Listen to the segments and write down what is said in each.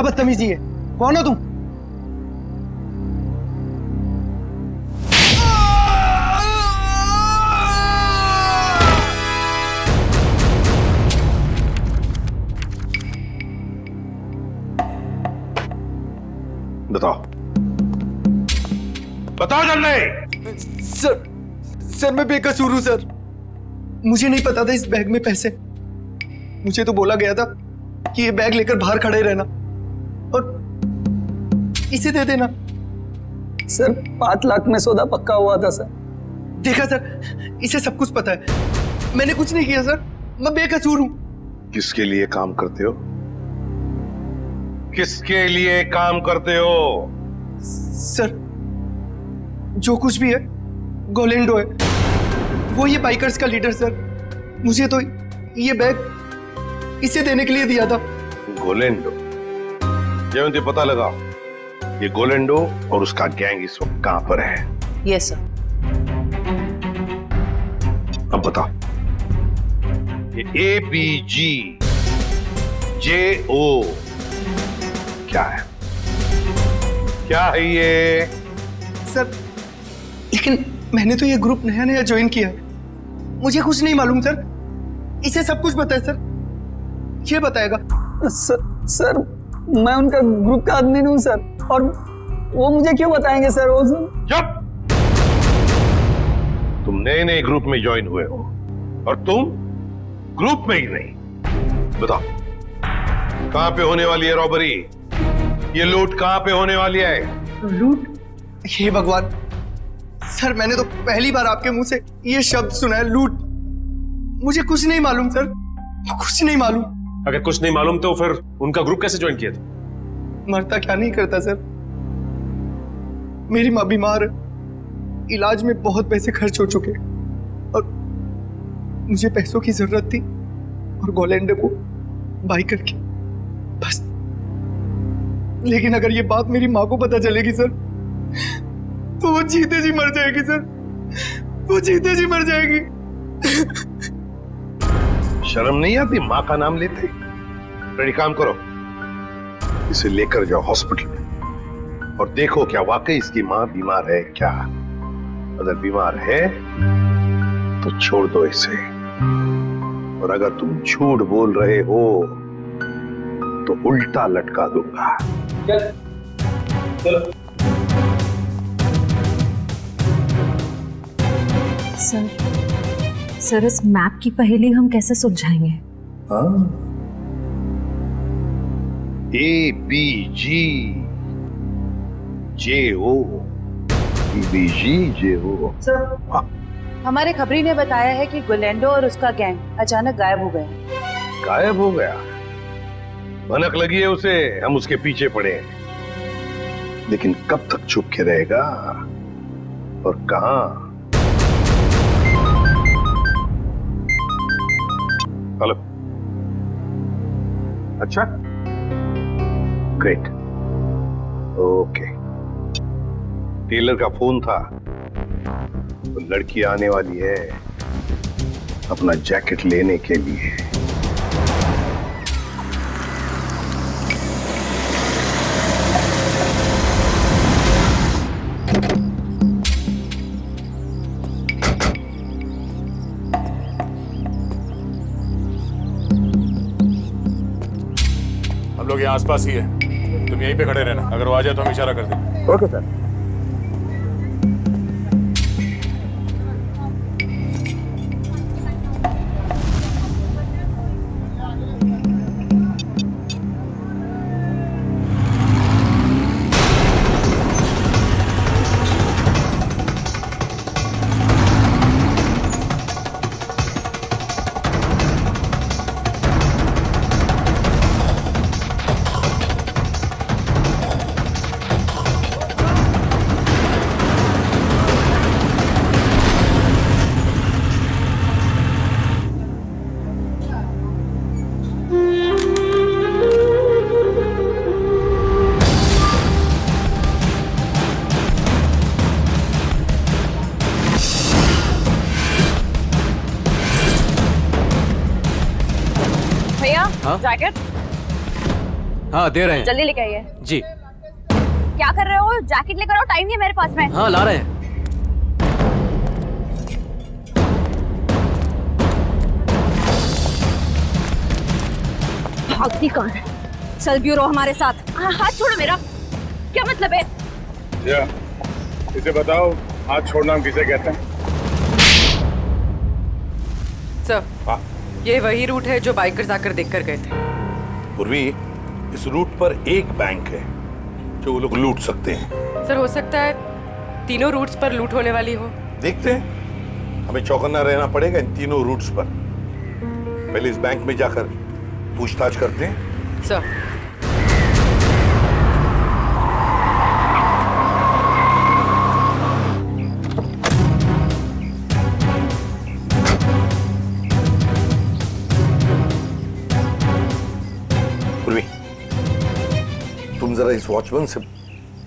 क्या बदतमीजी है? कौन हो तुम? बताओ, बताओ जल्दी। सर मैं बेकसूर हूं सर। मुझे नहीं पता था इस बैग में पैसे। मुझे तो बोला गया था कि ये बैग लेकर बाहर खड़े रहना और इसे दे देना। सर 5 लाख में सौदा पक्का हुआ था सर। देखा सर, इसे सब कुछ पता है। मैंने कुछ नहीं किया सर, मैं बेकसूर हूं। किसके लिए काम करते हो? किसके लिए काम करते हो? सर जो कुछ भी है गोलेंडो है, वो ये बाइकर्स का लीडर सर। मुझे तो ये बैग इसे देने के लिए दिया था। गोलेंडो? जयवंती पता लगा ये गोलेंडो और उसका गैंग इस वक्त कहां पर है? Yes sir. अब बताओ, ये ABG JO क्या है? क्या है ये? सर लेकिन मैंने तो ये ग्रुप नया नया ज्वाइन किया है, मुझे कुछ नहीं मालूम सर। इसे सब कुछ पता है सर, ये बताएगा। सर मैं उनका ग्रुप का आदमी नहीं हूं सर, और वो मुझे क्यों बताएंगे सर? वो जब तुम नए नए ग्रुप में ज्वाइन हुए हो और तुम ग्रुप में ही नहीं। बताओ कहां पे होने वाली है रॉबरी? ये लूट कहां पे होने वाली है? लूट? हे भगवान सर, मैंने तो पहली बार आपके मुंह से ये शब्द सुना है, लूट। मुझे कुछ नहीं मालूम सर, कुछ नहीं मालूम। अगर कुछ नहीं मालूम तो फिर उनका ग्रुप कैसे ज्वाइन किया था? मरता क्या नहीं करता सर। मेरी माँ बीमार है, इलाज में बहुत पैसे खर्च हो चुके और मुझे पैसों की जरूरत थी और गोलेंडो को बाई करके बस। लेकिन अगर ये बात मेरी माँ को पता चलेगी सर, तो वो जीते जी मर जाएगी सर, वो जीते जी मर जाएगी। शर्म नहीं आती माँ का नाम लेते? रेडी, काम करो, इसे लेकर जाओ हॉस्पिटल में और देखो क्या वाकई इसकी माँ बीमार है क्या। अगर बीमार है तो छोड़ दो इसे, और अगर तुम झूठ बोल रहे हो तो उल्टा लटका दूंगा। चलो। सर इस मैप की पहेली हम कैसे सुलझाएंगे? ABG JO ABG JO। हमारे खबरी ने बताया है कि गोलेंडो और उसका गैंग अचानक गायब हो गए। गायब हो गया? भनक लगी है उसे, हम उसके पीछे पड़े हैं। लेकिन कब तक छुप के रहेगा और कहां? हेलो, अच्छा, ग्रेट, ओके। टेलर का फोन था, तो लड़की आने वाली है अपना जैकेट लेने के लिए। हम लोग यहाँ आसपास ही है, तुम यहीं पे खड़े रहना, अगर वो आ जाए तो हम इशारा कर देंगे। Okay sir. जैकेट हाँ दे रहे हैं। जल्दी लेके आइए। जी। क्या कर रहे हो? जैकेट लेकर आओ, टाइम नहीं है मेरे पास में। हाँ ला रहे हैं। भागती कौन है? चल ब्यूरो हमारे साथ। हाथ छोड़ो मेरा। क्या मतलब है? या, इसे बताओ हाथ छोड़ना हम किसे कहते हैं? सर, ये वही रूट है जो बाइकर्स आकर देखकर गए थे। पूर्वी, इस रूट पर एक बैंक है जो वो लोग लूट सकते हैं। सर, हो सकता है तीनों रूट्स पर लूट होने वाली हो। देखते हैं, हमें चौकन्ना रहना पड़ेगा इन तीनों रूट्स पर। पहले इस बैंक में जाकर पूछताछ करते हैं। सर। पूर्वी, तुम जरा इस वॉचमैन से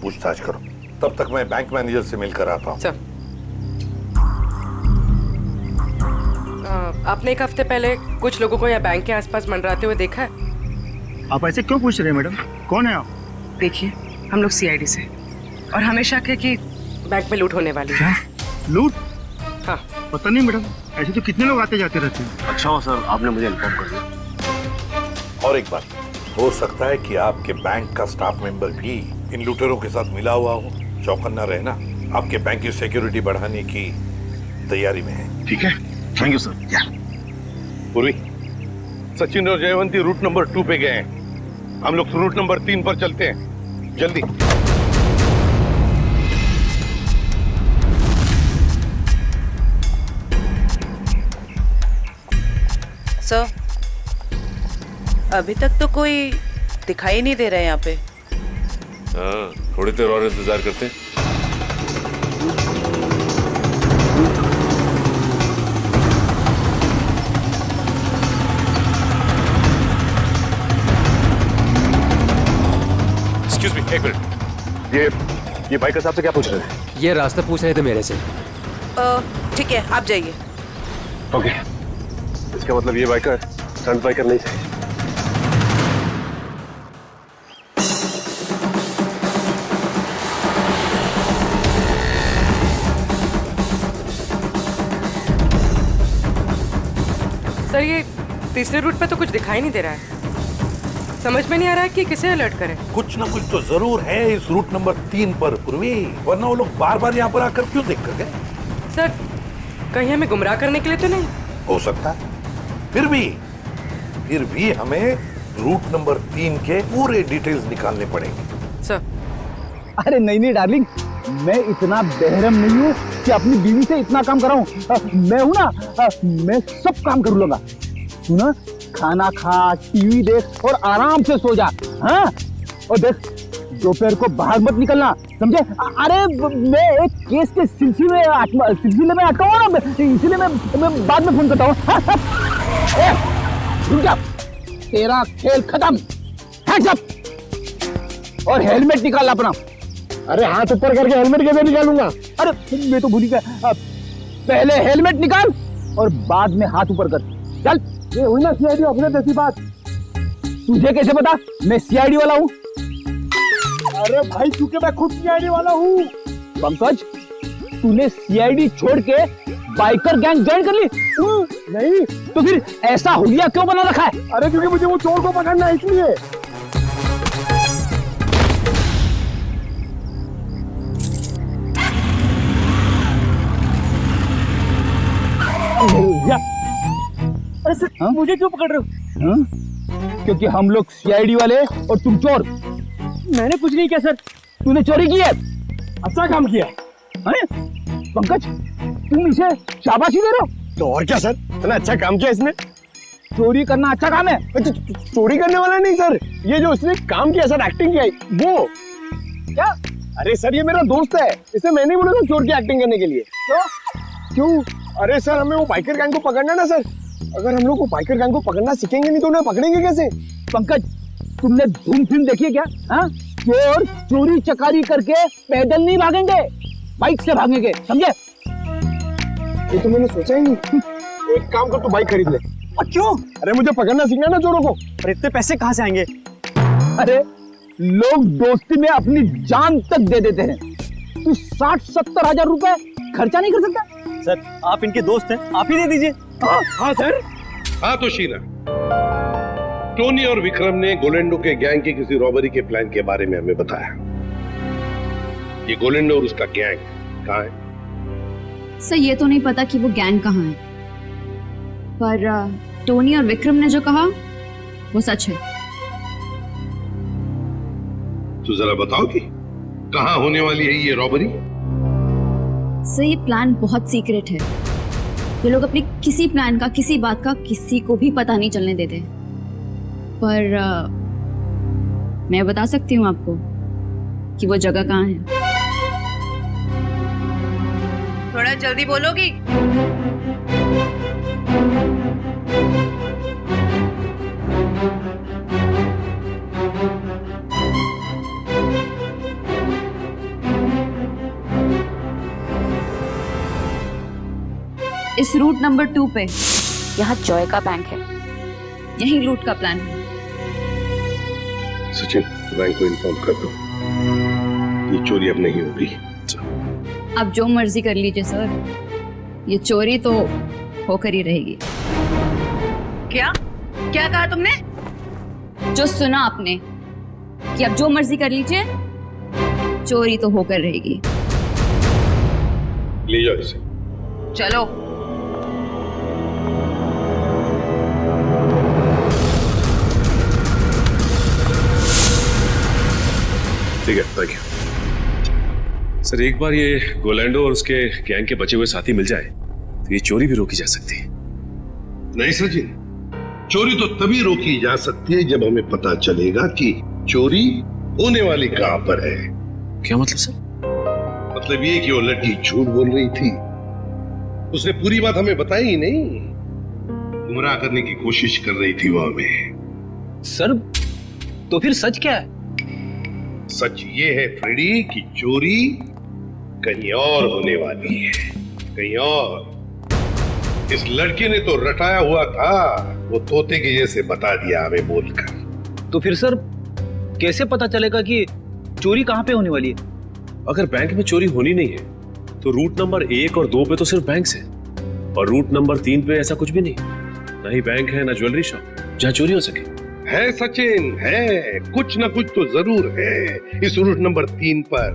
पूछताछ करो, तब तक मैं बैंक मैनेजर से मिलकर आता हूँ। सर, आपने एक हफ्ते पहले कुछ लोगों को यहाँ बैंक के आसपास मंडराते हुए देखा है? आप ऐसे क्यों पूछ रहे हैं मैडम? कौन है आप? देखिए, हम लोग सीआईडी से और हमें शक है कि बैंक में लूट होने वाली है। क्या? लूट? हाँ। पता नहीं मैडम, ऐसे तो कितने लोग आते जाते रहते हैं। अच्छा हो सर, आपने मुझे इन्फॉर्म कर दिया। और एक बात, हो सकता है कि आपके बैंक का स्टाफ मेंबर भी इन लूटेरों के साथ मिला हुआ हो। चौकन्ना रहना, आपके बैंक की सिक्योरिटी बढ़ाने की तैयारी में है। ठीक है, थैंक यू सर। पूर्वी, सचिन और जयवंती रूट नंबर 2 पे गए हैं। हम लोग रूट नंबर 3 पर चलते हैं, जल्दी। सर, अभी तक तो कोई दिखाई नहीं दे रहा है यहाँ पे। हाँ, थोड़ी देर और इंतजार करते हैं। एक्सक्यूज मी, एक मिनट। ये बाइकर साहब से क्या पूछ रहे हैं? ये रास्ता पूछ रहे थे मेरे से। ठीक है, आप जाइए। ओके, इसका मतलब ये बाइकर स्टंट बाइकर नहीं है। सर, ये तीसरे रूट पर तो कुछ दिखाई नहीं दे रहा है। समझ में नहीं आ रहा है कि किसे अलर्ट करें। कुछ ना कुछ तो जरूर है इस रूट नंबर 3 पर पूर्वी, वरना वो लोग बार बार यहाँ पर आकर क्यों देख कर गए? सर, कहीं हमें गुमराह करने के लिए तो नहीं? हो सकता है। फिर भी हमें रूट नंबर 3 के पूरे डिटेल्स निकालने पड़ेंगे। सर। अरे नहीं डार्लिंग, मैं इतना बेहरम नहीं हूँ कि अपनी बीवी से इतना काम कराऊं। मैं हूं ना, मैं सब काम कर लूंगा। तू ना खाना खा, टीवी देख और आराम से सो जा। हाँ, और देख दोपहर को बाहर मत निकलना, समझे? अरे मैं एक केस के सिलसिले में अटका हूँ ना, इसीलिए मैं बाद में फोन करता हूँ। रुक जा, तेरा खेल खत्म। हैंड्स अप और हेलमेट निकाल अपना। अरे हाथ ऊपर करके हेलमेट कैसे निकालूंगा? अरे मैं तो भूल ही गया। पहले हेलमेट निकाल और बाद में हाथ ऊपर कर। चल। ये हुई ना सीआईडी ऑफिसर जैसी बात। तुझे कैसे पता मैं सीआईडी वाला हूँ? अरे भाई, क्योंकि मैं खुद सीआईडी वाला हूँ। पंकज, तूने सीआईडी छोड़ के बाइकर गैंग ज्वाइन कर ली? नहीं तो फिर ऐसा हुलिया क्यों बना रखा है? अरे क्योंकि मुझे वो चोर को पकड़ना है, इसलिए। अरे सर, मुझे क्यों पकड़ रहे हो? हाँ? क्योंकि हम लोग सीआईडी वाले और तुम चोर। मैंने कुछ नहीं किया सर। तूने चोरी की है। अच्छा काम किया। अरे पंकज, तुम इसे शाबाशी दे रहे हो? तो और क्या सर, इतना अच्छा काम किया इसने। चोरी करना अच्छा काम है? चोरी करने वाला नहीं सर, ये जो इसने काम किया सर, एक्टिंग किया वो। क्या? अरे सर, ये मेरा दोस्त है, इसे मैंने बोला था चोर की एक्टिंग करने के लिए। क्यों? अरे सर, हमें वो बाइकर गैंग को पकड़ना ना सर। अगर हम लोग को बाइकर गैंग को पकड़ना सीखेंगे नहीं तो उन्हें पकड़ेंगे कैसे? पंकज, तुमने धूम फिल्म देखी है क्या? हाँ, चोर चोरी चकारी करके पैदल नहीं भागेंगे, बाइक से भागेंगे, समझे? ये तो मैंने सोचा ही नहीं। एक काम कर, तू बाइक खरीद ले। क्यों? अरे मुझे पकड़ना सीखना ना चोरों को। पर इतने पैसे कहाँ से आएंगे? अरे लोग दोस्ती में अपनी जान तक दे देते हैं, तू 60-70 हजार रुपए खर्चा नहीं कर सकता? सर आप इनके दोस्त हैं, आप ही दे दीजिए। हाँ सर। हाँ तो शीला, टोनी और विक्रम ने गोलेंडो के गैंग की किसी रॉबरी के प्लान के बारे में हमें बताया। ये गोलेंडो और उसका गैंग कहाँ है? सर ये तो नहीं पता कि वो गैंग कहाँ है, पर टोनी और विक्रम ने जो कहा वो सच है। तो जरा बताओ कि कहाँ होने वाली है ये रॉबरी? सर ये प्लान बहुत सीक्रेट है। ये लोग अपने किसी प्लान का, किसी बात का किसी को भी पता नहीं चलने देते। पर मैं बता सकती हूँ आपको कि वो जगह कहाँ है। थोड़ा जल्दी बोलोगी? इस रूट नंबर 2 पे यहाँ जॉय का बैंक है। यही लूट का प्लान है। सचिन, बैंक को इन्फॉर्म कर दो, ये चोरी अब नहीं होगी। आप जो मर्जी कर लीजिए सर, ये चोरी तो होकर ही रहेगी। क्या क्या कहा तुमने? जो सुना आपने कि आप जो मर्जी कर लीजिए, चोरी तो होकर रहेगी। ले जाओ इसे। चलो। ठीक है, थैंक यू। सर एक बार ये गोलैंडो और उसके गैंग के बचे हुए साथी मिल जाए तो ये चोरी भी रोकी जा सकती है। नहीं सचिन, चोरी तो तभी रोकी जा सकती है जब हमें पता चलेगा कि चोरी होने वाली कहां पर है। क्या मतलब सर? मतलब ये कि वो लड़की झूठ बोल रही थी, उसने पूरी बात हमें बताई ही नहीं, गुमराह करने की कोशिश कर रही थी वो हमें। सर तो फिर सच क्या है? सच ये है फ्रेडी कि चोरी कहीं और होने वाली है, कहीं और। इस लड़के ने तो रटाया हुआ था, वो तोते के जैसे बता दिया हमें बोलकर। तो फिर सर कैसे पता चलेगा कि चोरी कहाँ पे होने वाली है? अगर बैंक में चोरी होनी नहीं है तो रूट नंबर 1 और 2 पे तो सिर्फ बैंक है, और रूट नंबर 3 पे ऐसा कुछ भी नहीं, ना ही बैंक है ना ज्वेलरी शॉप जहाँ चोरी हो सके। है सचिन, है कुछ ना कुछ तो जरूर है इस रूट नंबर 3 पर,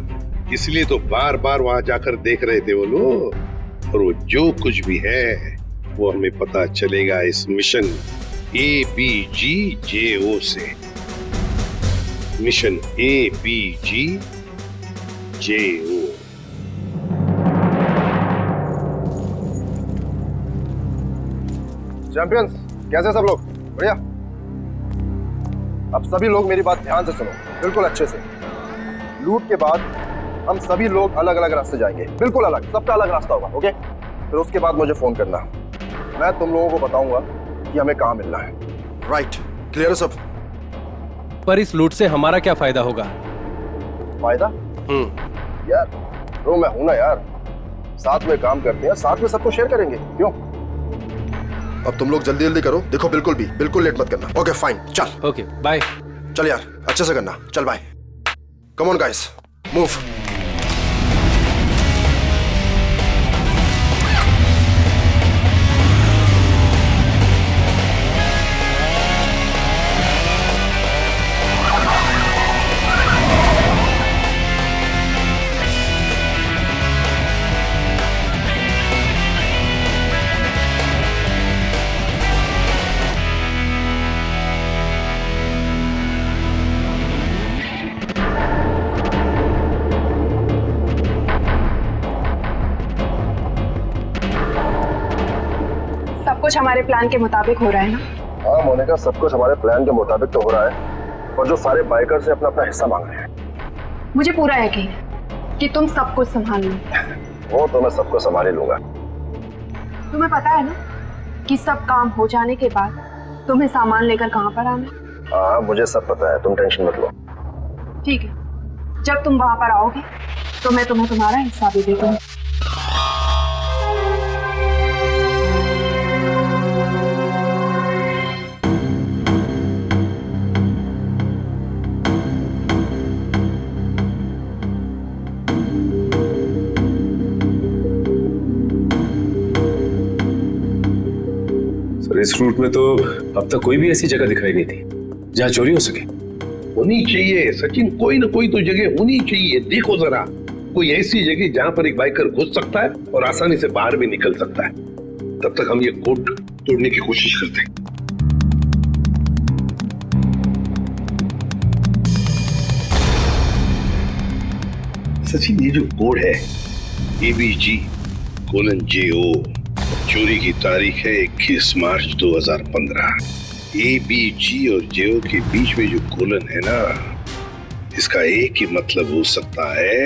इसलिए तो बार बार वहां जाकर देख रहे थे वो लोग। और वो जो कुछ भी है वो हमें पता चलेगा इस मिशन ABGJO से। Mission ABGJO। चैंपियंस, कैसे सब लोग? बढ़िया। अब सभी लोग मेरी बात ध्यान से सुनो, बिल्कुल अच्छे से। लूट के बाद हम सभी लोग अलग अलग रास्ते जाएंगे, बिल्कुल अलग, सबका अलग रास्ता होगा, ओके? फिर उसके बाद मुझे फोन करना, मैं तुम लोगों को बताऊंगा कि हमें कहाँ मिलना है। राइट, क्लियर है सब? पर इस लूट से हमारा क्या फायदा होगा? फायदा? यार तो मैं हूं ना यार, साथ में काम करते हैं, साथ में सबको शेयर करेंगे, क्यों? अब तुम लोग जल्दी जल्दी करो, देखो बिल्कुल लेट मत करना। ओके फाइन, चल। Okay bye. चल यार, अच्छे से करना, चल bye. Come on guys, move. कुछ हमारे प्लान के मुताबिक हो रहा है ना? हाँ मोनिका, सब कुछ हमारे प्लान के मुताबिक तो हो रहा है, और जो सारे बाइकर से अपना अपना हिस्सा मांग रहे हैं। मुझे पूरा यकीन है कि तुम सब कुछ संभाल लो। वो तो मैं सबको संभाल ही लूंगा। तुम्हें पता है ना कि सब काम हो जाने के बाद तुम्हें सामान लेकर कहाँ पर आना है? हाँ मुझे सब पता है, तुम टेंशन मत लो। ठीक है, जब तुम वहां पर आओगे तो मैं तुम्हें तुम्हारा हिस्सा भी दे दूंगी। और इस रूट में तो अब तक कोई भी ऐसी जगह दिखाई नहीं थी जहाँ चोरी हो सके। होनी चाहिए सचिन, कोई ना कोई तो जगह होनी चाहिए। देखो जरा, कोई ऐसी जगह जहां पर एक बाइकर घुस सकता है और आसानी से बाहर भी निकल सकता है। तब तक हम ये कोड तोड़ने की कोशिश करते हैं। सचिन, ये जो कोड है ABG:JO, चोरी की तारीख है 21 मार्च 2015। ABG और JO के बीच में जो कोलन है ना, इसका एक ही मतलब हो सकता है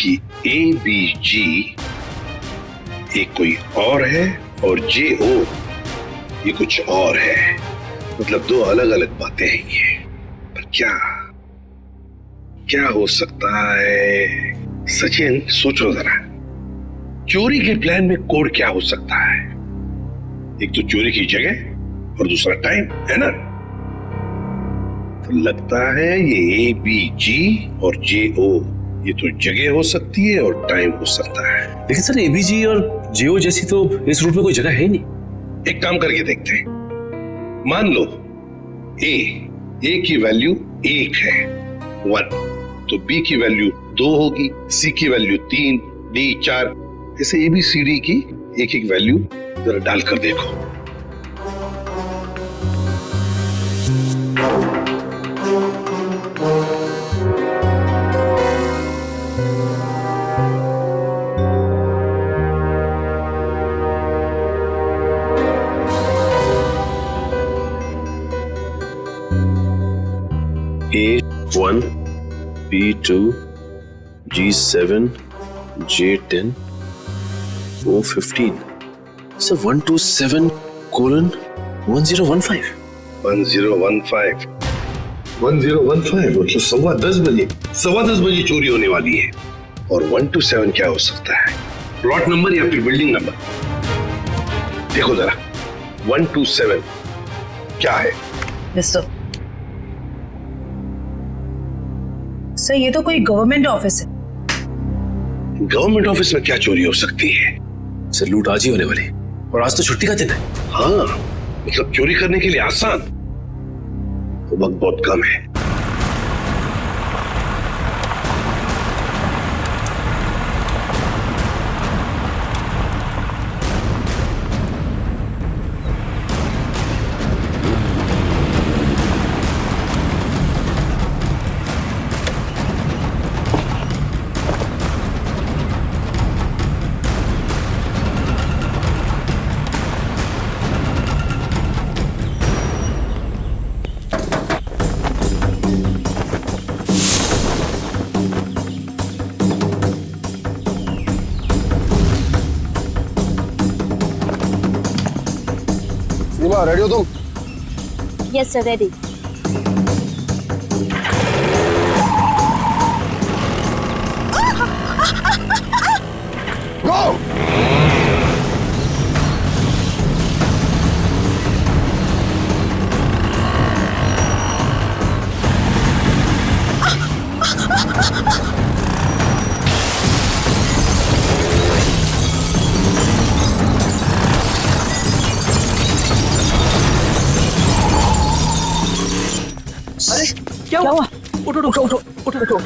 कि ABG एक कोई और है और JO ये कुछ और है। मतलब दो अलग अलग बातें हैं ये। पर क्या हो सकता है? सचिन सोचो जरा, चोरी के प्लान में कोड क्या हो सकता है? एक तो चोरी की जगह और दूसरा टाइम, है ना? तो लगता है ये ABG और JO ये तो जगह हो सकती है और टाइम हो सकता है। लेकिन सर ABG और JO जैसी तो इस रूट में कोई जगह है नहीं। एक काम करके देखते हैं। मान लो A की वैल्यू 1 है 1, तो B की वैल्यू 2 होगी, C की वैल्यू 3, D 4, ऐसे ABCD की एक एक वैल्यू जरा डालकर देखो। A1, B2, G7, J10, O15. So 127:1015. 1015 मतलब 10:15 बजे चोरी होने वाली है। और 127 क्या हो सकता है? प्लॉट नंबर या फिर बिल्डिंग नंबर? देखो जरा, 127 क्या है? सर ये तो कोई गवर्नमेंट ऑफिस है। गवर्नमेंट ऑफिस में क्या चोरी हो सकती है? सर लूट आज ही होने वाली, और आज तो छुट्टी का दिन है। हाँ, मतलब चोरी करने के लिए आसान, वक्त बहुत कम है। सीमा, रेडी हो तुम? Yes sir, ready. गो! क्या हुआ? उठो उठो उठो उठो उठो।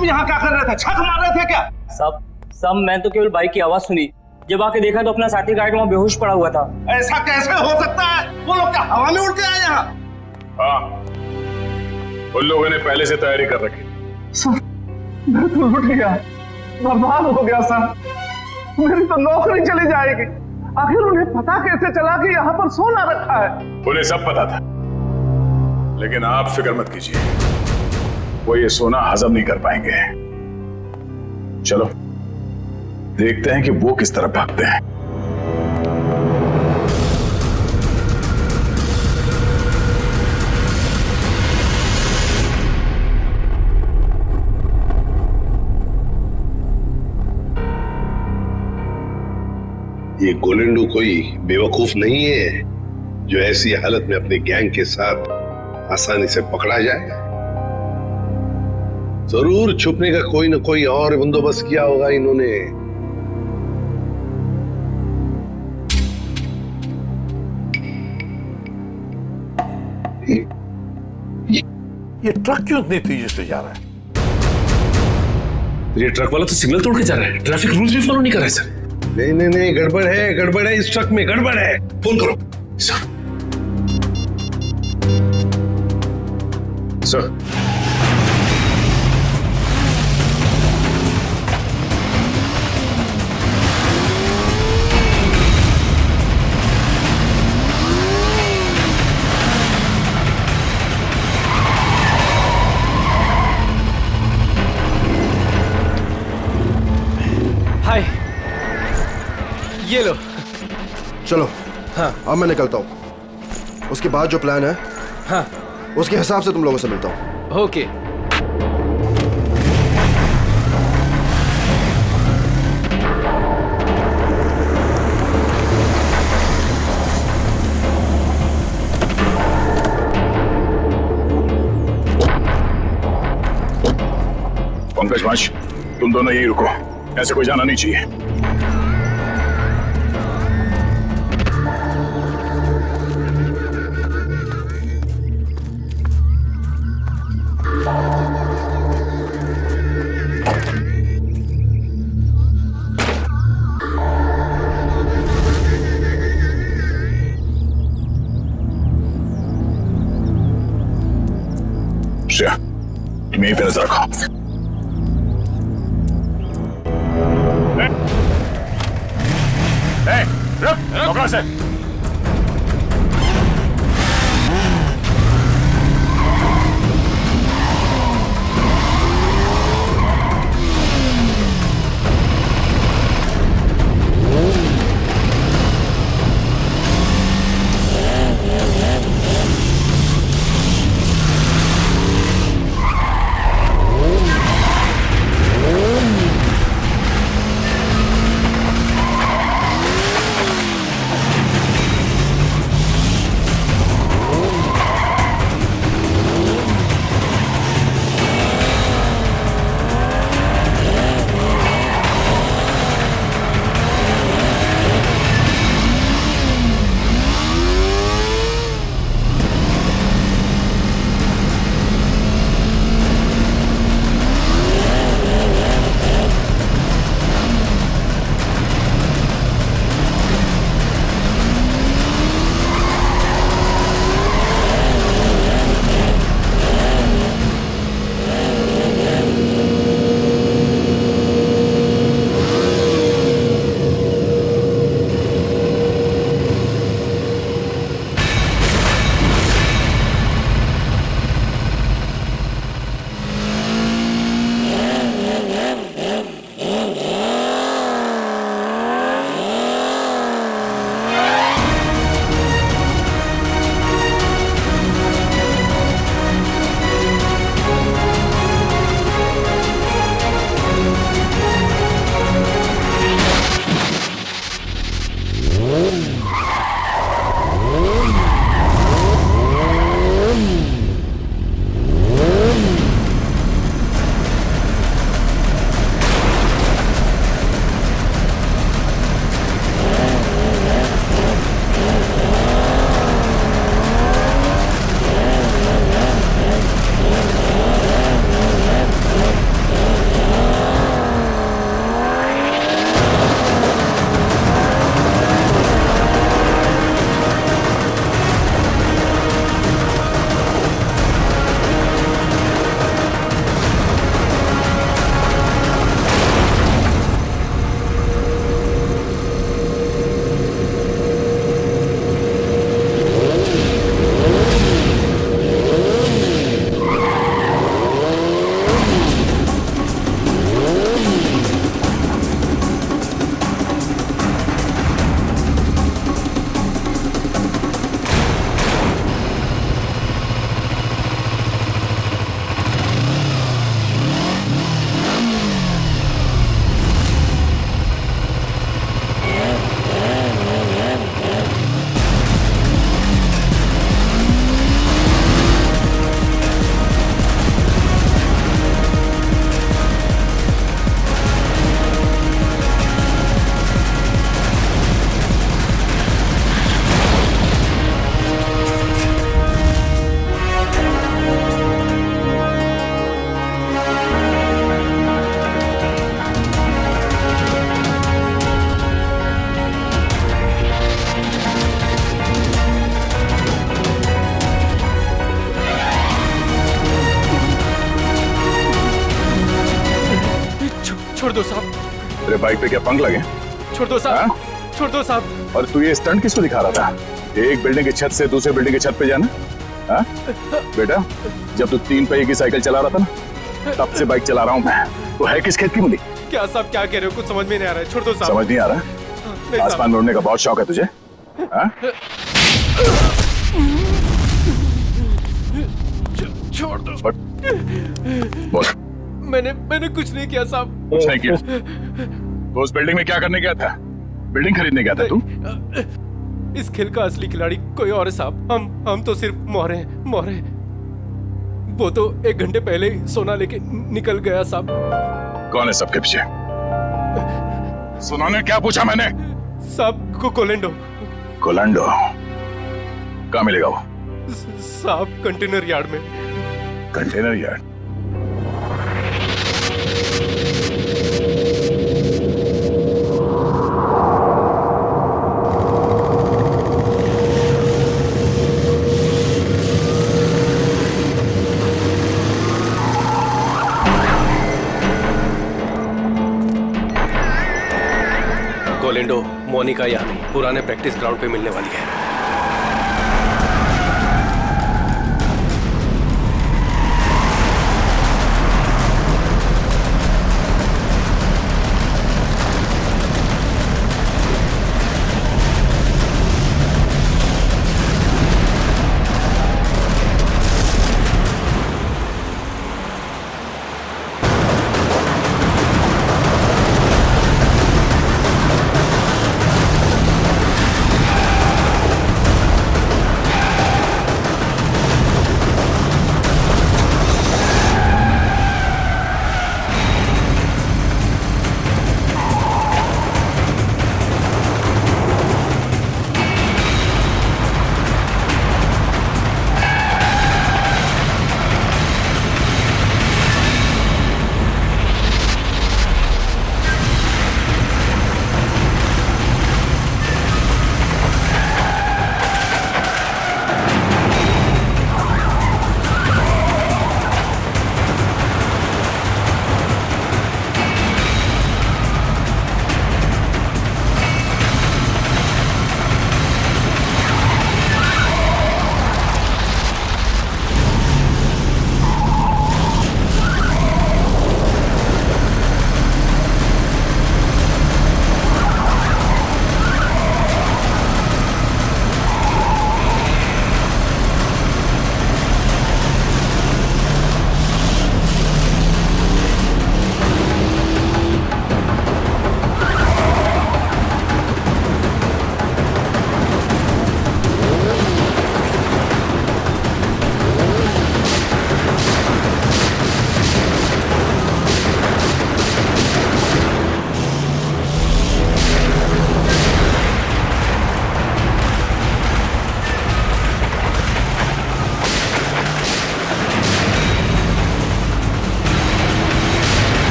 तुम यहाँ क्या कर रहे थे? छक मार रहे थे क्या? सब मैं तो केवल बाइक की आवाज सुनी। जब आके देखा तो अपना साथी गार्ड वहाँ बेहोश पड़ा हुआ था। ऐसा कैसे हो सकता है? वो लोग क्या हवा में उड़ के आए यहाँ? हाँ, उन लोगों ने पहले से तैयारी कर रखी। सर, मैं तो लुट गया, बर्बाद हो गया सर। मेरी तो नौकरी चली जाएगी। आखिर उन्हें पता कैसे चला कि यहाँ पर सोना रखा है? उन्हें सब पता था, लेकिन आप फिक्र मत कीजिए, वो ये सोना हजम नहीं कर पाएंगे। चलो देखते हैं कि वो किस तरफ भागते हैं। ये गोलेंडो कोई बेवकूफ नहीं है जो ऐसी हालत में अपने गैंग के साथ आसानी से पकड़ा जाए। जरूर छुपने का कोई ना कोई और बंदोबस्त किया होगा इन्होंने। ये ट्रक क्यों इतनी तेजी से जा रहा है? ये ट्रक वाला तो सिग्नल तोड़ के जा रहा है, ट्रैफिक रूल्स भी फॉलो नहीं कर रहा है सर। नहीं नहीं नहीं, गड़बड़ है इस ट्रक में, गड़बड़ है। फोन करो सर। सर, हाय, ये लो। चलो, हाँ। अब मैं निकलता हूँ। उसके बाद जो प्लान है, हाँ, उसके हिसाब से तुम लोगों से मिलता हूँ। ओके। पंकज वंश, तुम दोनों यही रुको, ऐसे कोई जाना नहीं चाहिए। श्रेया, तुम यहीं पे नजर रखो। रुक, पकड़ो से। दो साहब, तेरे बाइक पे क्या पंख लगे? छोड़ दो साहब, छोड़ दो साहब। और तू ये स्टंट किसको दिखा रहा था? एक बिल्डिंग की छत से दूसरे बिल्डिंग की छत पे जाना? हाँ? बेटा, जब तू 3 पहिए की साइकिल चला रहा था ना, तब से बाइक चला रहा हूँ मैं। तो है किस खेत की मुंडी? क्या साहब क्या कह रहे हो? कुछ समझ में नहीं आ रहा है, छोड़ दो साहब। समझ नहीं आ रहा? नहीं साहब। आसमान में उड़ने का बहुत शौक है तुझे? हाँ? छोड़ दो। बोल। मैंने कुछ नहीं किया साहब। कुछ नहीं किया? तो उस बिल्डिंग में क्या करने गया था? बिल्डिंग खरीदने गया था तू? इस खेल का असली खिलाड़ी कोई और है साहब। हम तो सिर्फ मोहरे हैं, मोहरे। वो तो 1 घंटे पहले ही सोना लेके निकल गया साहब। कौन है सबके पीछे? सुनाने क्या पूछा मैंने? साहब को कोलेंडो। कोलेंडो? कहाँ मिलेगा वो? साहब कंटेनर यार्ड में। Container yard? कोलेंडो मोनिका यहाँ नहीं, पुराने प्रैक्टिस ग्राउंड पे मिलने वाली है।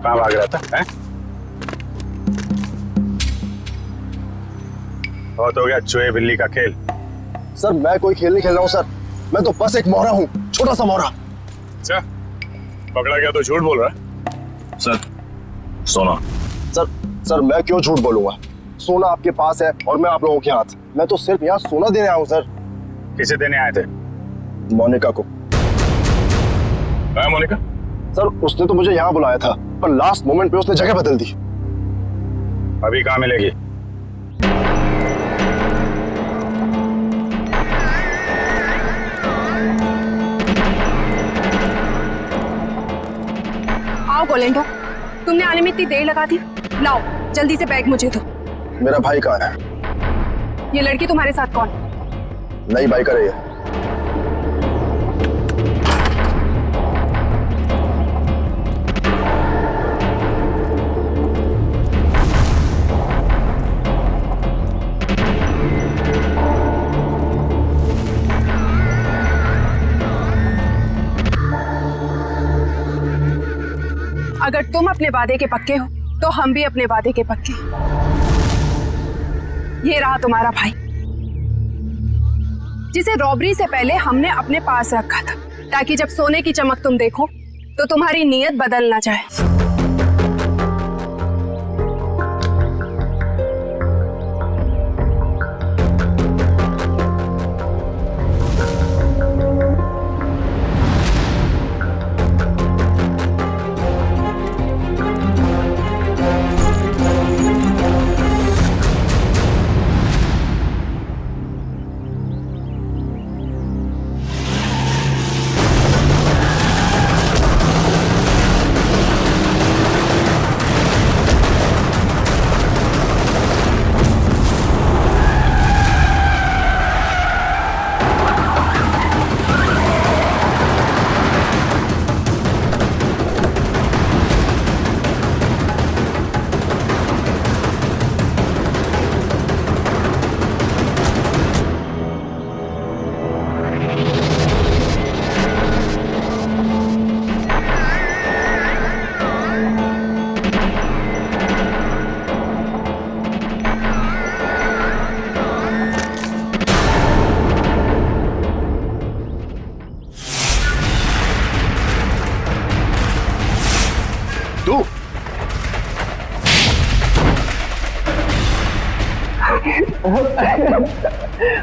कहाँ भाग रहा था हैं? बहुत हो गया चूहे बिल्ली का खेल। सर मैं कोई खेल नहीं खेल रहा हूँ सर, मैं तो बस एक मोहरा हूँ, छोटा सा मोहरा। अच्छा, पकड़ा गया तो झूठ बोल रहा है। सर सोना। सर मैं क्यों झूठ बोलूंगा, सोना आपके पास है और मैं आप लोगों के हाथ। मैं तो सिर्फ यहाँ सोना देने आया हूँ सर। किसे देने आए थे? मोनिका को। मोनिका? सर उसने तो मुझे यहाँ बुलाया था, पर लास्ट मोमेंट पे उसने जगह बदल दी। अभी कहाँ मिलेगी? आओ गोलेंडो, तुमने आने में इतनी देर लगा दी। लाओ जल्दी से बैग मुझे दो। मेरा भाई कहाँ है? ये लड़की तुम्हारे साथ कौन? नई बाइक है ये। अगर तुम अपने वादे के पक्के हो तो हम भी अपने वादे के पक्के। ये रहा तुम्हारा भाई, जिसे रॉबरी से पहले हमने अपने पास रखा था, ताकि जब सोने की चमक तुम देखो तो तुम्हारी नीयत बदल ना जाए।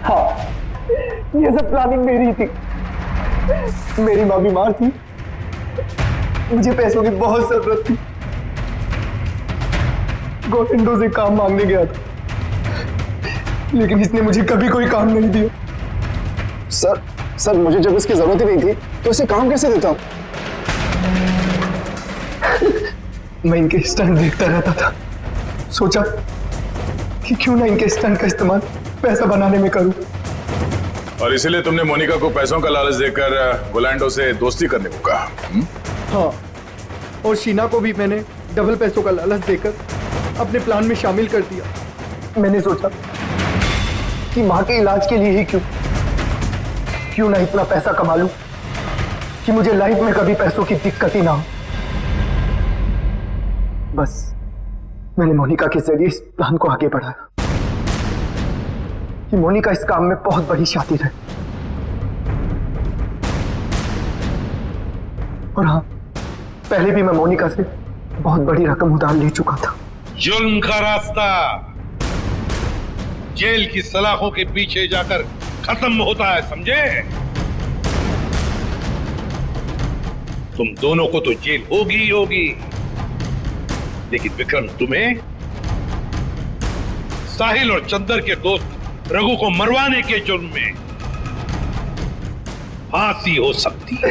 हाँ, ये सब प्लानिंग मेरी थी। मेरी माँ बीमार थी, मुझे पैसों की बहुत जरूरत थी। गोविंदो से काम मांगने गया था, लेकिन इसने मुझे कभी कोई काम नहीं दिया। सर मुझे जब इसकी जरूरत ही नहीं थी तो इसे काम कैसे देता? मैं इनके स्टंट देखता रहता था, सोचा कि क्यों ना इनके स्टंट का इस्तेमाल पैसा बनाने में करूं। और इसीलिए तुमने मोनिका को पैसों का लालच देकर गोलैंडो से दोस्ती करने को कहा? हाँ, और शीना को भी मैंने डबल पैसों का लालच देकर अपने प्लान में शामिल कर दिया। मैंने सोचा कि माँ के इलाज के लिए ही क्यों ना इतना पैसा कमा लूं कि मुझे लाइफ में कभी पैसों की दिक्कत ही ना हो। बस मैंने मोनिका के जरिए इस प्लान को आगे बढ़ाया कि मोनिका इस काम में बहुत बड़ी शातिर है। और हाँ, पहले भी मैं मोनिका से बहुत बड़ी रकम उधार ले चुका था। जुल्म का रास्ता जेल की सलाखों के पीछे जाकर खत्म होता है, समझे? तुम दोनों को तो जेल होगी ही होगी, लेकिन विक्रम तुम्हें साहिल और चंदर के दोस्त रघु को मरवाने के जुर्म में फांसी हो सकती है।